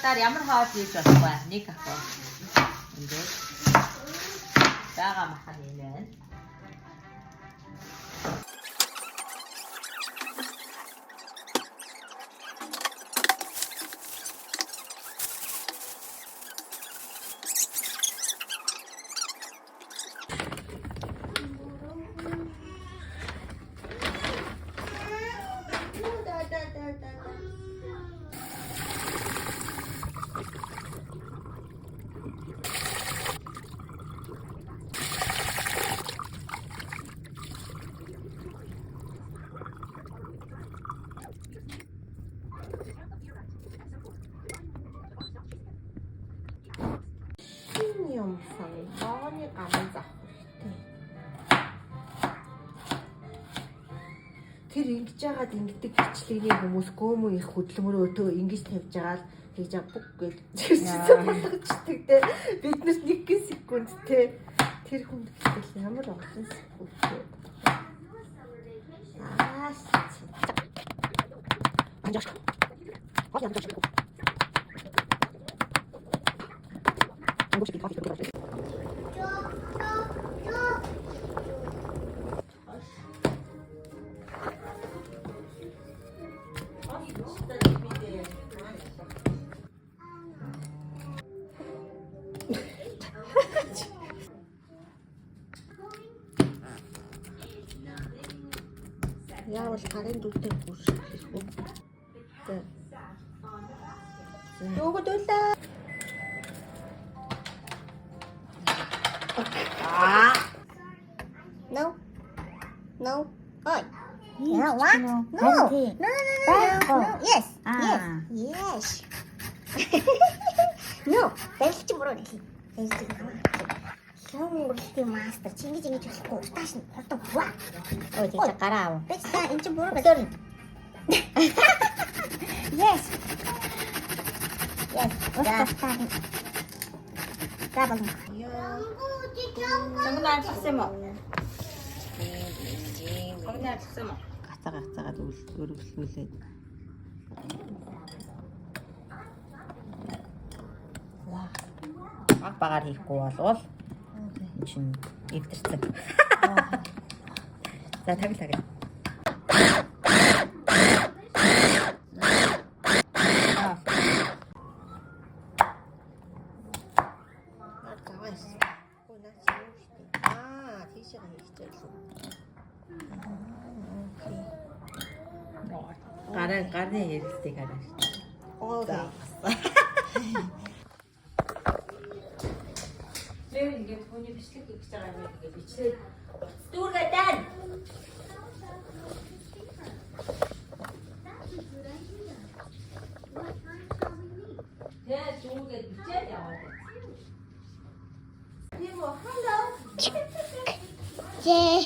Монголуудаар ямар хоол хийж болох вэ? Нэг ах. Ингээд. Бага махан юм байна. Бооны гаман зах хэрэгтэй. Тэр ингэж яагаад ингэдэг бичлэгийг хүмүүс гөөмөө их хөдөлмөрөө ингэж тавьж байгаа л тэгж буг гэж болгочдаг те. Биднес 1 секунд те. Тэр хүнд гэтэл ямар олон секунд те. Анжаш. Хол анжаш. Яавал гарын дүлтэй хүрэх юм. Тэг. Дууг дуулаа. No. No. Oi. Yeah, what? No. No. Yes. Yes. No. Дэлч мөрөө нэ. Дэлч мөрөө. Хөөмөрөлтийн мастер чингэж болохгүй. Тааш нь хурдан хаа. Ой, тийч гараа ав. Бич та энэ чинь буруу байна. Yes. Yes. Остатай. Габал. Сонгонаа авчихсан юм уу? Сонгонаа авчихсан юм уу? Гацаагаад өргөслүүлээд. Баг багаар хийхгүй болвол энэ чинь эвдэрсэн. За таглаа. Гарны ярилцгийг хараач. Окей. Лев ингээд хүний бичлэг хийж байгаа юм ингээд бичлээ. Дүүргээ дан. Яа дүүргээ бичээд яваад. Нимо hello. Жээ.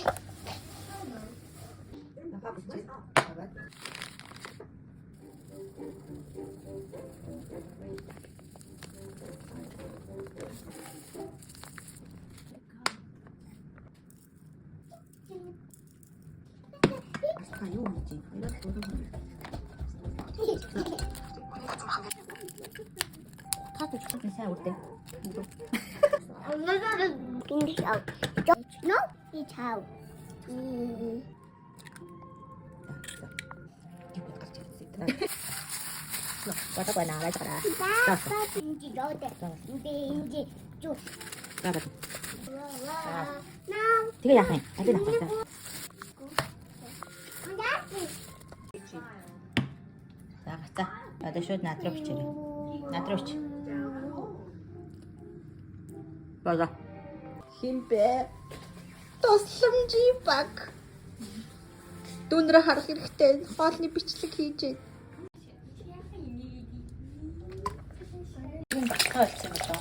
Юу юм чи? Хатаж чинь сайн үрдэ. No, it's how. What about now? Let's go. Tiga yakin, ada nak kita. Так, ada шууд натрууч чирээ. Натрууч. Бага. Химбэ. Тусламжи баг. Дүүнрэ харах хэрэгтэй. Хоолны бичлэг хийж байна. Батгaalсан юм даа.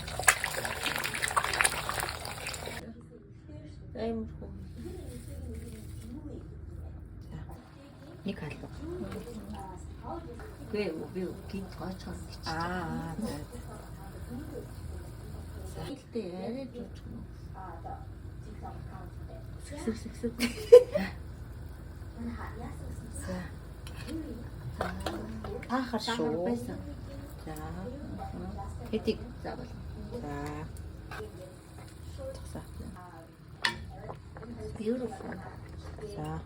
Аймху. Нэг халуу. Би гин цаачаас гэж. Илтэй арай жижиг юм. Сэксэг. Хорошо. За. Хэдийг заавал. За. Beautiful. За.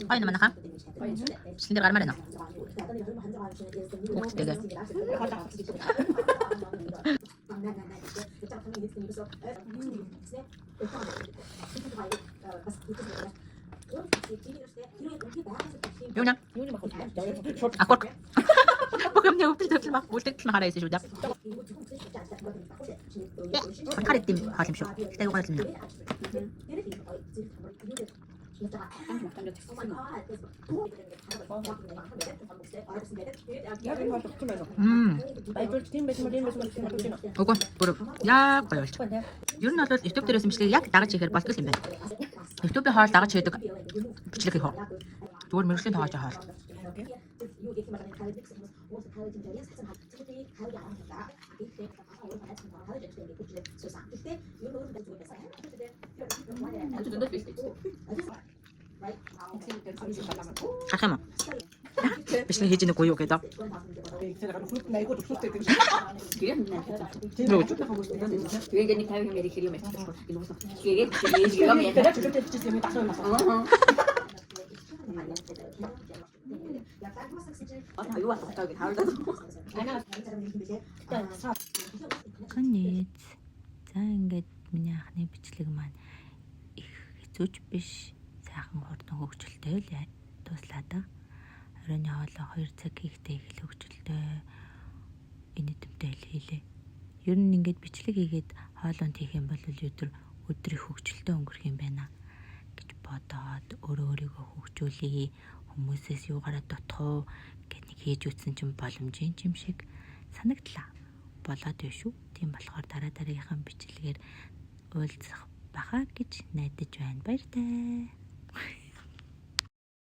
Ay naman naka. Hindi ka naman ano. Sige. Юу нэ? Юуны мах вэ? Акварк. Бүгд нэг өвдөлт мах үлдэх махаараа ийсэн шүү дээ. Хараад тийм хаалм шүү. Тэгэ угаалсан юм. Яг энэ хоол өгсөн байна уу? Баяжуулж тийм байсан юм байна. Үгүй бүр яг гоё болж. Ер нь бол YouTube дээрээс имжлэгийг яг дагаж хийхээр болтгол юм байна. YouTube-ийн хоол дагаж хийдэг бичлэг хийх. Зүгээр мэрэгжлийн тоогооч хоол. Харах юм уу? Бичлэг хийж нэг уу гэдэг. Тэгээд нэг 50 мэрийг хэрэг юм байна. Тэгээд ээж юм яа. Юу атдаг таавал. Конец. За ингээд миний анхны бичлэг маань их хэцүүч биш. Сайхан хурдан хөгжилтэй л дуслаа да. Оройны хоолой 2 цаг хийхдээ их л хөгжилтэй. Инэдэмтэй л хийлээ. Ер нь ингээд бичлэг хийгээд хоолойнд хийх юм бол өдөр их хөгжилтэй өнгөрөх юм байна гэж бодоод өөрийгөө хөгжүүлээ. Хүмүүсээс юугаараа дутах уу гэд нэг хийж үтсэн чинь боломжийн юм шиг санагдлаа. Болоод байна шүү. Тийм болохоор дараагийнхаа бичлэгээр уулзах баха гэж найдаж байна. Баяртай.